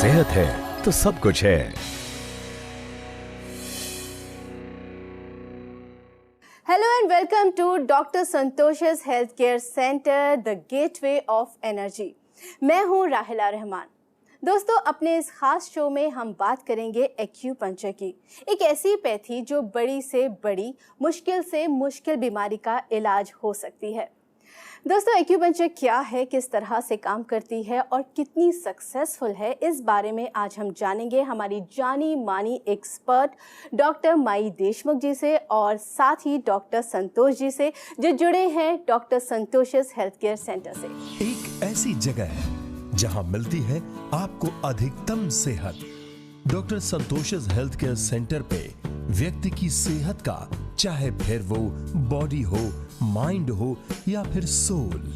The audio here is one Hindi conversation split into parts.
सेहत है तो सब कुछ है। Hello and welcome to Dr. Santosh's Healthcare Center, the Gateway of Energy। मैं हूँ राहिला रहमान। दोस्तों, अपने इस खास शो में हम बात करेंगे एक्यूपंक्चर की, एक ऐसी पैथी जो बड़ी से बड़ी, मुश्किल से मुश्किल बीमारी का इलाज हो सकती है। दोस्तों, एक्यूपंक्चर क्या है, किस तरह से काम करती है और कितनी सक्सेसफुल है, इस बारे में आज हम जानेंगे हमारी जानी मानी एक्सपर्ट डॉक्टर माई देशमुख जी से और साथ ही डॉक्टर संतोष जी से, जो जुड़े हैं डॉक्टर संतोष's हेल्थ केयर सेंटर से। एक ऐसी जगह है जहां मिलती है आपको अधिकतम सेहत। डॉक्टर संतोष's हेल्थ केयर सेंटर पे व्यक्ति की सेहत का, चाहे फिर वो बॉडी हो, माइंड हो या फिर सोल,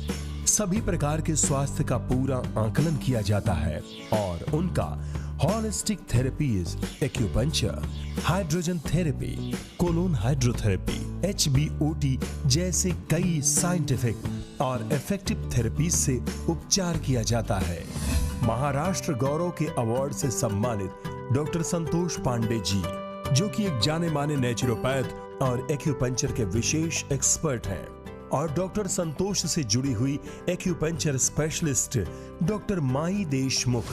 सभी प्रकार के स्वास्थ्य का पूरा आकलन किया जाता है और उनका holistic therapies, acupuncture, hydrogen therapy, colon hydrotherapy, HBOT जैसे कई साइंटिफिक और इफेक्टिव थेरेपीज से उपचार किया जाता है। महाराष्ट्र गौरव के अवार्ड से सम्मानित डॉक्टर संतोष पांडे जी, जो कि एक जाने माने नेचुरोपैथ और एक्यूपंक्चर के विशेष एक्सपर्ट हैं, और डॉक्टर संतोष से जुड़ी हुई acupuncture specialist doctor Mai Deshmukh,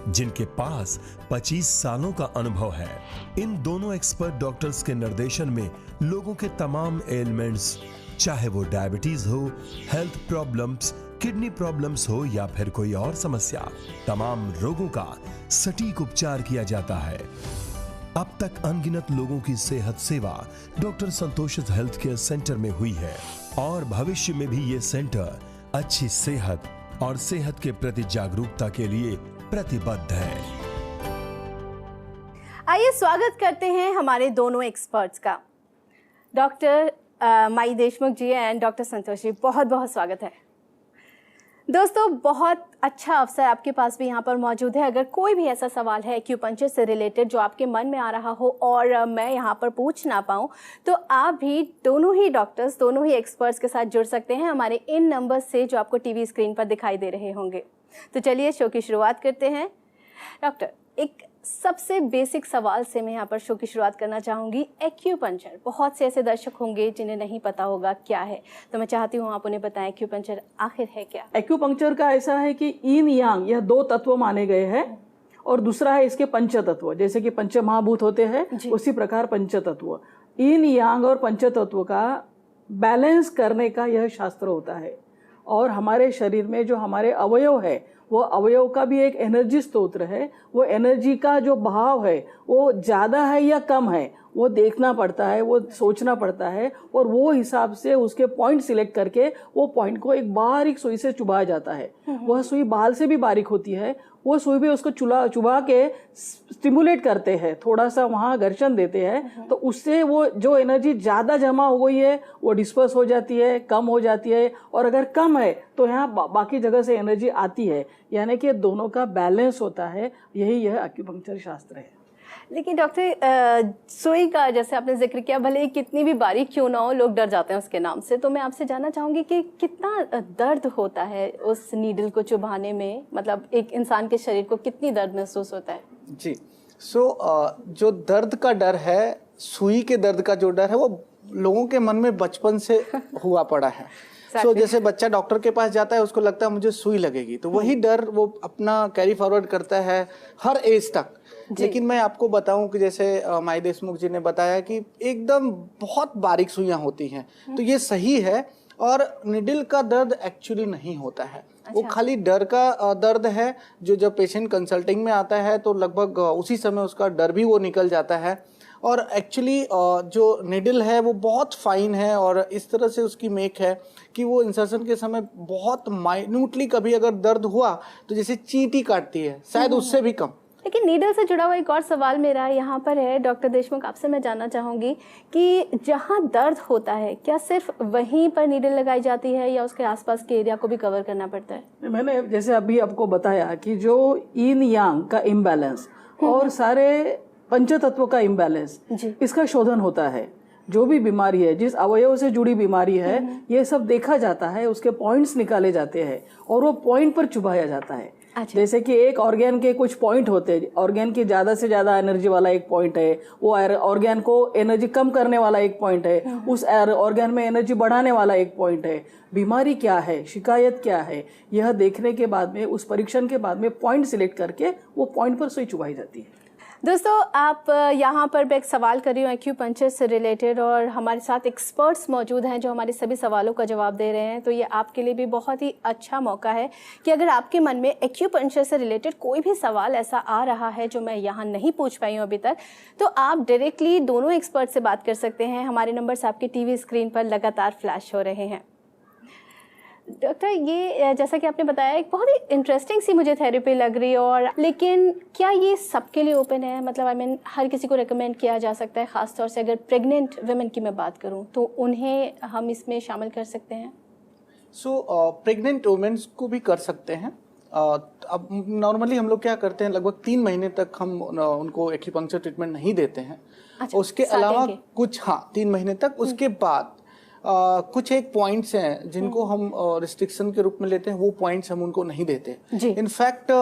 जिनके पास 25 सालों का अनुभव है। इन दोनों एक्सपर्ट डॉक्टर्स के निर्देशन में लोगों के तमाम एलिमेंट्स, चाहे वो डायबिटीज हो, हेल्थ प्रॉब्लम्स, किडनी प्रॉब्लम्स हो या फिर कोई और समस्या, तमाम रोगों का सटीक उपचार किया जाता है। अब तक अनगिनत लोगों की सेहत सेवा डॉक्टर संतोष's हेल्थ केयर सेंटर में हुई है और भविष्य में भी ये सेंटर अच्छी सेहत और सेहत के प्रति जागरूकता के लिए प्रतिबद्ध है। आइए स्वागत करते हैं हमारे दोनों एक्सपर्ट्स का। Doctor Mai Deshmukh ji and doctor Santosh ji, बहुत बहुत स्वागत है। दोस्तों, बहुत अच्छा अवसर आपके पास भी यहाँ पर मौजूद है। अगर कोई भी ऐसा सवाल है एक्यूपंक्चर से रिलेटेड जो आपके मन में आ रहा हो और मैं यहाँ पर पूछ ना पाऊँ, तो आप भी दोनों ही डॉक्टर्स, दोनों ही एक्सपर्ट्स के साथ जुड़ सकते हैं हमारे इन नंबर से जो आपको टीवी स्क्रीन पर दिखाई दे रहे होंगे। तो चलिए शो की शुरुआत करते हैं। डॉक्टर, एक सबसे बेसिक सवाल से मैं यहाँ पर शो की शुरुआत करना चाहूँगी। एक्यूपंक्चर, बहुत से ऐसे दर्शक होंगे जिन्हें नहीं पता होगा क्या है, तो मैं चाहती हूँ आप उन्हें बताएं एक्यूपंक्चर आखिर है क्या। एक्यूपंक्चर का ऐसा है कि ईन यांग यह दो तत्व माने गए हैं और दूसरा है इसके पंच तत्व। जैसे कि पंच महाभूत होते हैं, उसी प्रकार पंच तत्व, ईन यांग और पंच तत्व का बैलेंस करने का यह शास्त्र होता है। और हमारे शरीर में जो हमारे अवयव है, वो अवयव का भी एक एनर्जी स्रोत है। वो एनर्जी का जो बहाव है वो ज़्यादा है या कम है, वो देखना पड़ता है, वो सोचना पड़ता है और वो हिसाब से उसके पॉइंट सिलेक्ट करके वो पॉइंट को एक बारीक सुई से चुभाया जाता है। वह सुई बाल से भी बारीक होती है। वो सुई भी उसको चुभा के स्टिमुलेट करते हैं, थोड़ा सा वहाँ घर्षण देते हैं, तो उससे वो जो एनर्जी ज़्यादा जमा हो गई है वो डिस्पर्स हो जाती है, कम हो जाती है, और अगर कम है तो यहाँ बाकी जगह से एनर्जी आती है। यानी कि दोनों का बैलेंस होता है, यही यह एक्यूपंक्चर शास्त्र है। लेकिन डॉक्टर, सुई का जैसे आपने जिक्र किया, भले ही कितनी भी बारीक क्यों ना हो, लोग डर जाते हैं उसके नाम से, तो मैं आपसे जानना चाहूँगी कि कितना दर्द होता है उस नीडल को चुभाने में, मतलब एक इंसान के शरीर को कितनी दर्द महसूस होता है? जी, जो दर्द का डर है, सुई के दर्द का जो डर है, वो लोगों के मन में बचपन से हुआ पड़ा है। जैसे बच्चा डॉक्टर के पास जाता है, उसको लगता है मुझे सुई लगेगी, तो वही डर वो अपना कैरी फॉरवर्ड करता है हर एज तक। लेकिन मैं आपको बताऊं कि जैसे माई देशमुख जी ने बताया कि एकदम बहुत बारीक सुइयां होती हैं, तो ये सही है। और निडल का दर्द एक्चुअली नहीं होता है। वो खाली डर का दर्द है, जो जब पेशेंट कंसल्टिंग में आता है तो लगभग उसी समय उसका डर भी वो निकल जाता है। और एक्चुअली जो निडल है वो बहुत फाइन है और इस तरह से उसकी मेक है कि वो इंसर्शन के समय बहुत माइन्यूटली, कभी अगर दर्द हुआ तो जैसे चींटी काटती है, शायद उससे भी कम। लेकिन नीडल से जुड़ा हुआ एक और सवाल मेरा यहाँ पर है डॉक्टर देशमुख, आपसे मैं जानना चाहूँगी कि जहाँ दर्द होता है, क्या सिर्फ वहीं पर नीडल लगाई जाती है या उसके आसपास के एरिया को भी कवर करना पड़ता है? मैंने जैसे अभी आपको बताया कि जो ईन यांग का इम्बैलेंस और सारे पंच तत्व का इम्बैलेंस, इसका शोधन होता है। जो भी बीमारी है, जिस अवयव से जुड़ी बीमारी है, ये सब देखा जाता है, उसके पॉइंट्स निकाले जाते हैं और वो पॉइंट पर चुभाया जाता है। अच्छा। जैसे कि एक ऑर्गेन के कुछ पॉइंट होते हैं, ऑर्गेन की ज्यादा से ज्यादा एनर्जी वाला एक पॉइंट है, वो ऑर्गेन को एनर्जी कम करने वाला एक पॉइंट है, उस ऑर्गेन में एनर्जी बढ़ाने वाला एक पॉइंट है। बीमारी क्या है, शिकायत क्या है, यह देखने के बाद में, उस परीक्षण के बाद में पॉइंट सिलेक्ट करके वो पॉइंट पर सुई चुभाई जाती है। दोस्तों, आप यहाँ पर मैं एक सवाल कर रही हूँ एक्यूपंक्चर से रिलेटेड, और हमारे साथ एक्सपर्ट्स मौजूद हैं जो हमारे सभी सवालों का जवाब दे रहे हैं। तो ये आपके लिए भी बहुत ही अच्छा मौका है कि अगर आपके मन में एक्यूपंक्चर से रिलेटेड कोई भी सवाल ऐसा आ रहा है जो मैं यहाँ नहीं पूछ पाई हूँ अभी तक, तो आप डायरेक्टली दोनों एक्सपर्ट से बात कर सकते हैं। हमारे नंबर्स आपके टीवी स्क्रीन पर लगातार फ्लैश हो रहे हैं। डॉक्टर, ये जैसा कि आपने बताया एक बहुत ही इंटरेस्टिंग सी मुझे थेरेपी लग रही है, और लेकिन क्या ये सबके लिए ओपन है? मतलब हर किसी को रेकमेंड किया जा सकता है? ख़ास तौर से अगर प्रेग्नेंट वुमेन की मैं बात करूं तो उन्हें हम इसमें शामिल कर सकते हैं? प्रेग्नेंट वुमेन्स को भी कर सकते हैं। अब नॉर्मली हम लोग क्या करते हैं, लगभग 3 महीने तक हम उनको एक्यूपंक्चर ट्रीटमेंट नहीं देते हैं। अच्छा, उसके अलावा कुछ 3 महीने तक, उसके बाद कुछ एक पॉइंट्स हैं जिनको हम रिस्ट्रिक्शन के रूप में लेते हैं, वो पॉइंट्स हम उनको नहीं देते। इनफैक्ट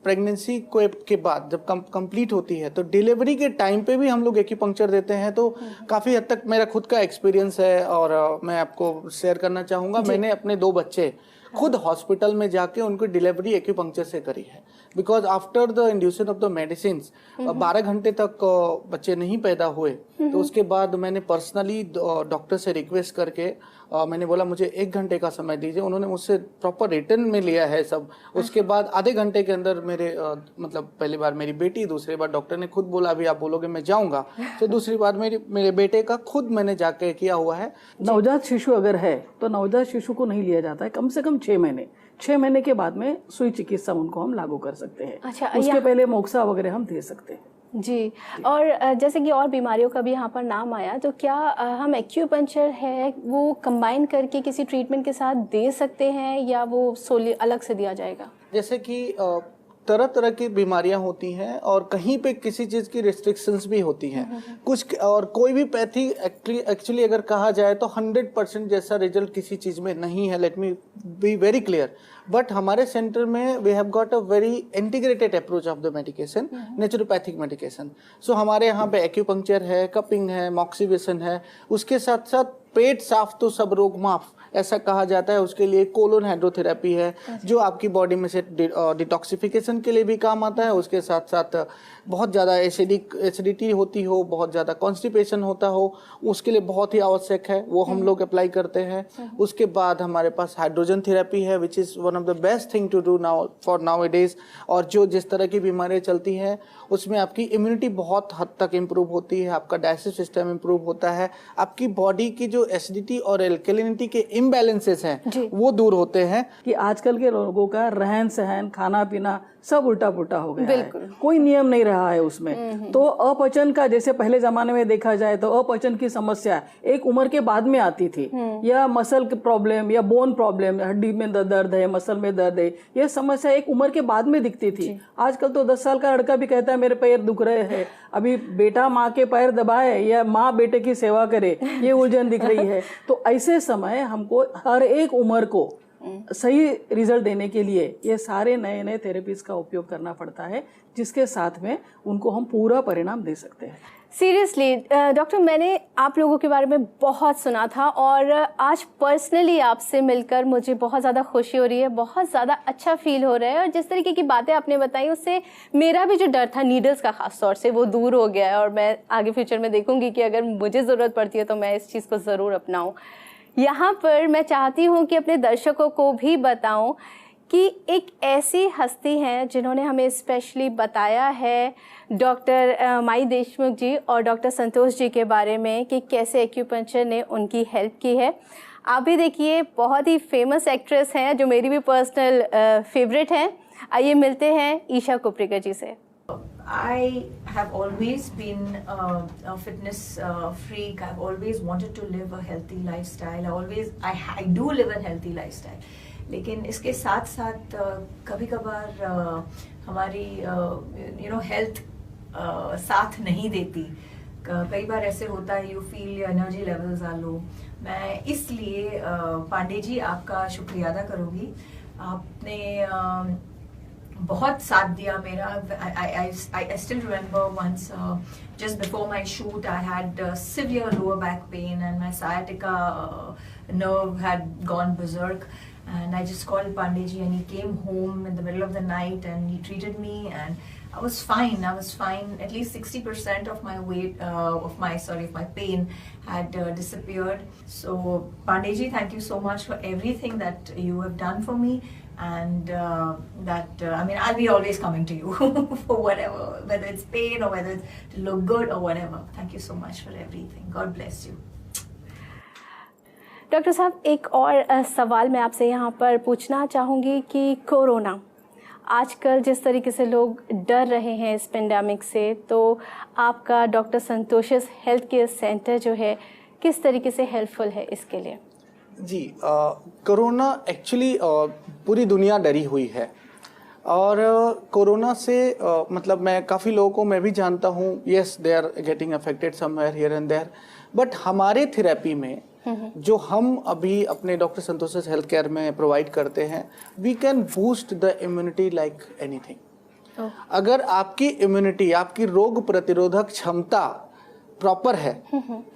प्रेगनेंसी के बाद जब कंप्लीट होती है तो डिलीवरी के टाइम पे भी हम लोग एक्यूपंक्चर देते हैं। तो काफ़ी हद तक मेरा खुद का एक्सपीरियंस है और मैं आपको शेयर करना चाहूँगा। मैंने अपने 2 बच्चे खुद हॉस्पिटल में जाके उनकी डिलीवरी एक्यूपंक्चर से करी है, because after the induction of the medicine 12 घंटे तक बच्चे नहीं पैदा हुए। तो उसके बाद मैंने पर्सनली डॉक्टर से रिक्वेस्ट करके मैंने बोला मुझे 1 घंटे का समय दीजिए। उन्होंने मुझसे प्रॉपर रिटर्न में लिया है सब। उसके बाद आधे घंटे के अंदर मेरे मतलब पहली बार मेरी बेटी, दूसरी बार डॉक्टर ने खुद बोला अभी आप बोलोगे मैं जाऊंगा, तो दूसरी बार मेरे बेटे का खुद मैंने जाके किया हुआ है। नवजात शिशु अगर है तो नवजात शिशु को नहीं लिया जाता है, कम से कम 6 महीने के बाद में सुई चिकित्सा उनको हम लागू कर सकते हैं। अच्छा, उसके पहले मोक्सा वगैरह हम दे सकते हैं जी। और जैसे कि और बीमारियों का भी यहाँ पर नाम आया, तो क्या हम एक्यूपंक्चर है वो कंबाइन करके किसी ट्रीटमेंट के साथ दे सकते हैं या वो सोली अलग से दिया जाएगा? जैसे कि तरह तरह की बीमारियां होती हैं और कहीं पे किसी चीज़ की रिस्ट्रिक्शंस भी होती हैं कुछ, और कोई भी पैथी एक्चुअली अगर कहा जाए तो 100% जैसा रिजल्ट किसी चीज़ में नहीं है। Let me be very clear. But हमारे सेंटर में we have got a very integrated approach of the medication, naturopathic medication. So हमारे यहाँ पे एक्यूपंक्चर है, कपिंग है, मॉक्सिवेशन है, उसके साथ साथ पेट साफ तो सब रोग माफ ऐसा कहा जाता है। उसके लिए कोलोन हाइड्रोथेरेपी है जो आपकी बॉडी में से डिटॉक्सिफिकेशन के लिए भी काम आता है। उसके साथ साथ बहुत ज़्यादा एसिडिटी होती हो, बहुत ज़्यादा कॉन्स्टिपेशन होता हो, उसके लिए बहुत ही आवश्यक है, वो हम लोग अप्लाई करते हैं। उसके बाद हमारे पास हाइड्रोजन थेरेपी है which is one of the best thing to do now for nowadays. और जो जिस तरह की बीमारियाँ चलती हैं उसमें आपकी इम्यूनिटी बहुत हद तक इम्प्रूव होती है, आपका डाइजेस्टिव सिस्टम इम्प्रूव होता है, आपकी बॉडी की जो एसिडिटी और एल्कलिनिटी के इम्बैलेंसेस हैं वो दूर होते हैं। कि आजकल के लोगों का रहन सहन, खाना पीना सब उल्टा पुल्टा हो गया है, कोई नियम नहीं रहा है उसमें। तो अपचन का, जैसे पहले जमाने में देखा जाए तो अपचन की समस्या एक उम्र के बाद में आती थी, या मसल प्रॉब्लम या बोन प्रॉब्लम, हड्डी में दर्द है, मसल में दर्द है, यह समस्या एक उम्र के बाद में दिखती थी। आजकल तो 10 साल का लड़का भी कहता है मेरे पैर दुख रहे हैं। अभी बेटा माँ के पैर दबाए या माँ बेटे की सेवा करे, ये उलझन दिख रही है। तो ऐसे समय हमको हर एक उम्र को सही रिजल्ट देने के लिए ये सारे नए नए थेरेपीज का उपयोग करना पड़ता है, जिसके साथ में उनको हम पूरा परिणाम दे सकते हैं। सीरियसली डॉक्टर, मैंने आप लोगों के बारे में बहुत सुना था और आज पर्सनली आपसे मिलकर मुझे बहुत ज़्यादा खुशी हो रही है, बहुत ज़्यादा अच्छा फील हो रहा है। और जिस तरीके की बातें आपने बताई उससे मेरा भी जो डर था नीडल्स का खास तौर से वो दूर हो गया है। और मैं आगे फ्यूचर में देखूंगी कि अगर मुझे ज़रूरत पड़ती है तो मैं इस चीज़ को ज़रूर अपनाऊँ। यहाँ पर मैं चाहती हूँ कि अपने दर्शकों को भी बताऊँ कि एक ऐसी हस्ती हैं जिन्होंने हमें स्पेशली बताया है, डॉक्टर माई देशमुख जी और डॉक्टर संतोष जी के बारे में कि कैसे एक्यूपंक्चर ने उनकी हेल्प की है। आप भी देखिए, बहुत ही फेमस एक्ट्रेस हैं जो मेरी भी पर्सनल फेवरेट हैं। आइए मिलते हैं ईशा कोप्रिकर जी से। I have always been a fitness freak. I've always wanted to live a healthy lifestyle. I do live a healthy lifestyle. लेकिन इसके साथ साथ कभी कभार हमारी हेल्थ साथ नहीं देती। कई बार ऐसे होता है, you feel energy levels are low. मैं इसलिए पांडे जी आपका शुक्रिया अदा करूँगी। आपने बहुत साथ दिया मेरा. I still remember once just before my shoot I had severe lower back pain and my sciatica nerve had gone berserk, and I just called Pandeyji and he came home in the middle of the night and he treated me and I was fine. At least 60% of my weight, of my pain had disappeared. So Pandeyji, thank you so much for everything that you have done for me. And I'll be always coming to you for whatever, whether it's pain or whether it's to look good or whatever. Thank you so much for everything. God bless you. Doctor साहब, एक और सवाल मैं आपसे यहाँ पर पूछना चाहूँगी कि कोरोना आजकल जिस तरीके से लोग डर रहे हैं इस पेंडेमिक से, तो आपका डॉक्टर संतोषिस हेल्थ केयर सेंटर जो है किस तरीके से हेल्पफुल है इसके लिए? जी, कोरोना एक्चुअली पूरी दुनिया डरी हुई है और कोरोना से मतलब मैं काफ़ी लोगों को मैं भी जानता हूँ, yes they are getting affected somewhere here and there, but हमारे थेरेपी में जो हम अभी अपने डॉक्टर संतोषिस हेल्थ केयर में प्रोवाइड करते हैं, we can boost the immunity like anything. अगर आपकी इम्यूनिटी, आपकी रोग प्रतिरोधक क्षमता प्रॉपर है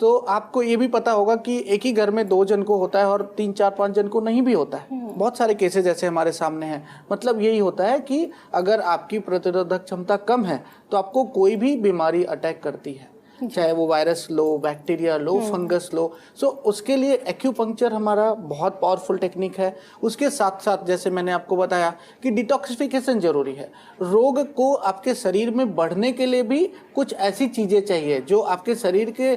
तो आपको ये भी पता होगा कि एक ही घर में 2 जन को होता है और 3, 4, 5 जन को नहीं भी होता है. बहुत सारे केसेस ऐसे हमारे सामने हैं. मतलब यही होता है कि अगर आपकी प्रतिरोधक क्षमता कम है तो आपको कोई भी बीमारी अटैक करती है, चाहे वो वायरस लो, बैक्टीरिया लो, फंगस लो. सो उसके लिए एक्यूपंक्चर हमारा बहुत पावरफुल टेक्निक है. उसके साथ साथ जैसे मैंने आपको बताया कि डिटॉक्सिफिकेशन जरूरी है. रोग को आपके शरीर में बढ़ने के लिए भी कुछ ऐसी चीज़ें चाहिए जो आपके शरीर के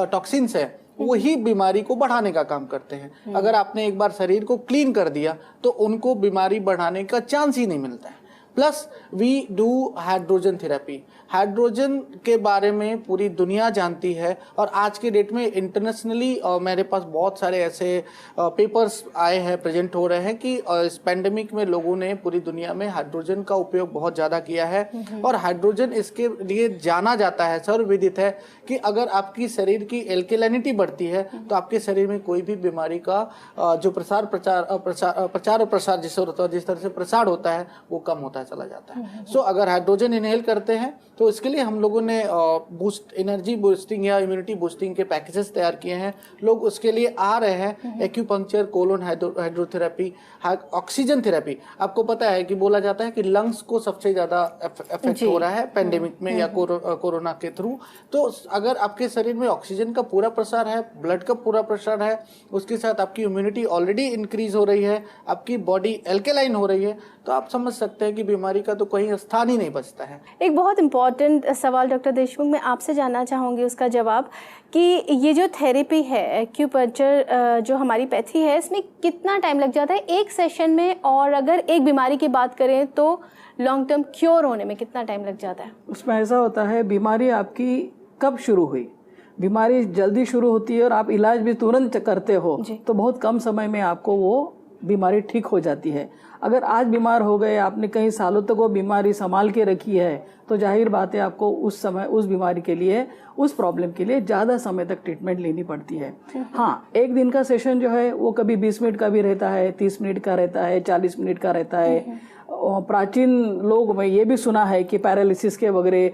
टॉक्सिन्स है, वही बीमारी को बढ़ाने का काम करते हैं. अगर आपने एक बार शरीर को क्लीन कर दिया तो उनको बीमारी बढ़ाने का चांस ही नहीं मिलता है. Plus we do hydrogen therapy. Hydrogen के बारे में पूरी दुनिया जानती है और आज के डेट में इंटरनेशनली मेरे पास बहुत सारे ऐसे पेपर्स आए हैं, प्रेजेंट हो रहे हैं कि इस पेंडेमिक में लोगों ने पूरी दुनिया में हाइड्रोजन का उपयोग बहुत ज़्यादा किया है. और हाइड्रोजन इसके लिए जाना जाता है, सर्वविदित है कि अगर आपकी शरीर की एल्केलाइनिटी बढ़ती है तो आपके शरीर में कोई भी बीमारी का जो प्रचार और प्रसार जिस तरह से प्रसार होता है वो कम होता चला जाता है. सो अगर हाइड्रोजन इनहेल करते हैं तो इसके लिए हम लोगों ने एनर्जी बूस्टिंग या इम्यूनिटी बूस्टिंग के पैकेजेस तैयार किए हैं. लोग उसके लिए आ रहे हैं. Acupuncture, colon hydrotherapy, oxygen therapy. आपको पता है कि बोला जाता है कि लंग्स को सबसे ज्यादा इफेक्ट हो रहा है पेंडेमिक में या कोरोना के थ्रू. तो अगर आपके शरीर में ऑक्सीजन का पूरा प्रसार है, ब्लड का पूरा प्रसार है, उसके साथ आपकी इम्यूनिटी ऑलरेडी इंक्रीज हो रही है, आपकी बॉडी एल्केलाइन हो रही है, तो आप समझ सकते हैं कि बीमारी का तो कहीं स्थान ही नहीं बचता है. एक बहुत इम्पॉर्टेंट सवाल डॉक्टर देशमुख, मैं आपसे जानना चाहूँगी उसका जवाब कि ये जो थेरेपी है, एक्यूपंक्चर जो हमारी पैथी है, इसमें कितना टाइम लग जाता है एक सेशन में, और अगर एक बीमारी की बात करें तो लॉन्ग टर्म क्योर होने में कितना टाइम लग जाता है? उसमें ऐसा होता है, बीमारी आपकी कब शुरू हुई. बीमारी जल्दी शुरू होती है और आप इलाज भी तुरंत करते हो तो बहुत कम समय में आपको वो बीमारी ठीक हो जाती है. अगर आज बीमार हो गए, आपने कई सालों तक वो बीमारी संभाल के रखी है, तो जाहिर बात है आपको उस समय उस बीमारी के लिए, उस प्रॉब्लम के लिए ज़्यादा समय तक ट्रीटमेंट लेनी पड़ती है. हाँ, एक दिन का सेशन जो है वो कभी 20 मिनट का भी रहता है, 30 मिनट का रहता है, 40 मिनट का रहता है. प्राचीन लोग में ये भी सुना है कि पैरालिसिस के वगैरह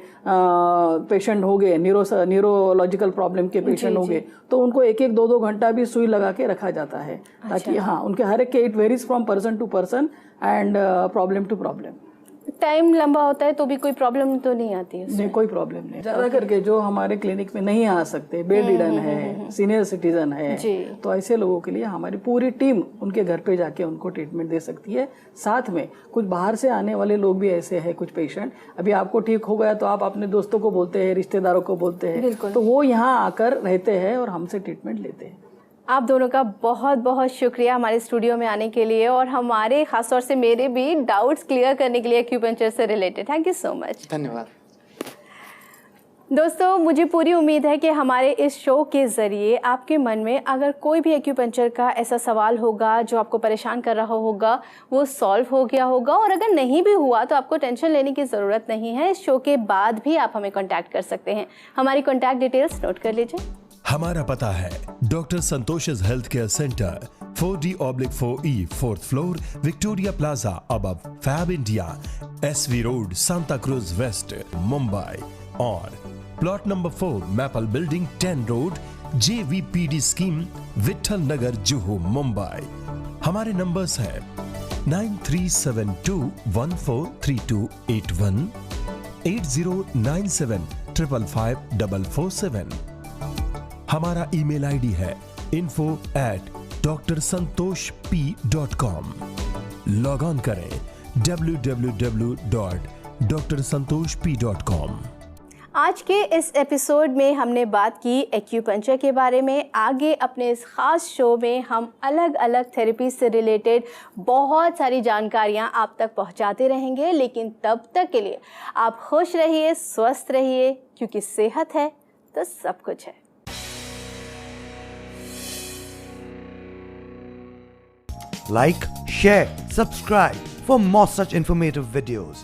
पेशेंट हो गए, न्यूरोलॉजिकल प्रॉब्लम के पेशेंट हो गए, तो उनको 1-1, 2-2 घंटा भी सुई लगा के रखा जाता है. ताकि हाँ, उनके हर एक के it varies from person to person and problem to problem. Time लंबा होता है तो भी कोई प्रॉब्लम तो नहीं आती है? नहीं, कोई प्रॉब्लम नहीं. ज़्यादा करके जो हमारे क्लिनिक में नहीं आ सकते, बेड रिडन है, सीनियर सिटीजन है, तो ऐसे लोगों के लिए हमारी पूरी टीम उनके घर पे जाके उनको ट्रीटमेंट दे सकती है. साथ में कुछ बाहर से आने वाले लोग भी ऐसे हैं, कुछ पेशेंट अभी आपको ठीक हो गया तो आप अपने दोस्तों को बोलते हैं, रिश्तेदारों को बोलते हैं, तो वो यहाँ आकर रहते हैं और हमसे ट्रीटमेंट लेते हैं. आप दोनों का बहुत बहुत शुक्रिया हमारे स्टूडियो में आने के लिए और हमारे खासतौर से मेरे भी डाउट्स क्लियर करने के लिए एक्यूपंक्चर से related. Thank you so much. धन्यवाद. दोस्तों, मुझे पूरी उम्मीद है कि हमारे इस शो के ज़रिए आपके मन में अगर कोई भी एक्यूपंक्चर का ऐसा सवाल होगा जो आपको परेशान कर रहा होगा, वो सॉल्व हो गया होगा. और अगर नहीं भी हुआ तो आपको टेंशन लेने की ज़रूरत नहीं है. इस शो के बाद भी आप हमें कॉन्टैक्ट कर सकते हैं. हमारी कॉन्टैक्ट डिटेल्स नोट कर लीजिए. हमारा पता है doctor संतोषिस health care centre, 4D/4E, 4th floor, Victoria Plaza, above Fab India, SV Road, Santa Cruz West, Mumbai. और plot number 4, maple building, 10 road, JVPD scheme, Vithal Nagar, Juhu, Mumbai. हमारे नंबर्स हैं 9372143281, 8097555447। हमारा ईमेल आईडी है info@drsantoshp.com। लॉग ऑन करें www.drsantoshp.com। आज के इस एपिसोड में हमने बात की एक्यूपंक्चर के बारे में। आगे अपने इस ख़ास शो में हम अलग अलग थेरेपी से रिलेटेड बहुत सारी जानकारियां आप तक पहुंचाते रहेंगे, लेकिन तब तक के लिए आप खुश रहिए, स्वस्थ रहिए, क्योंकि सेहत है तो सब कुछ है। Like, share, subscribe for more such informative videos.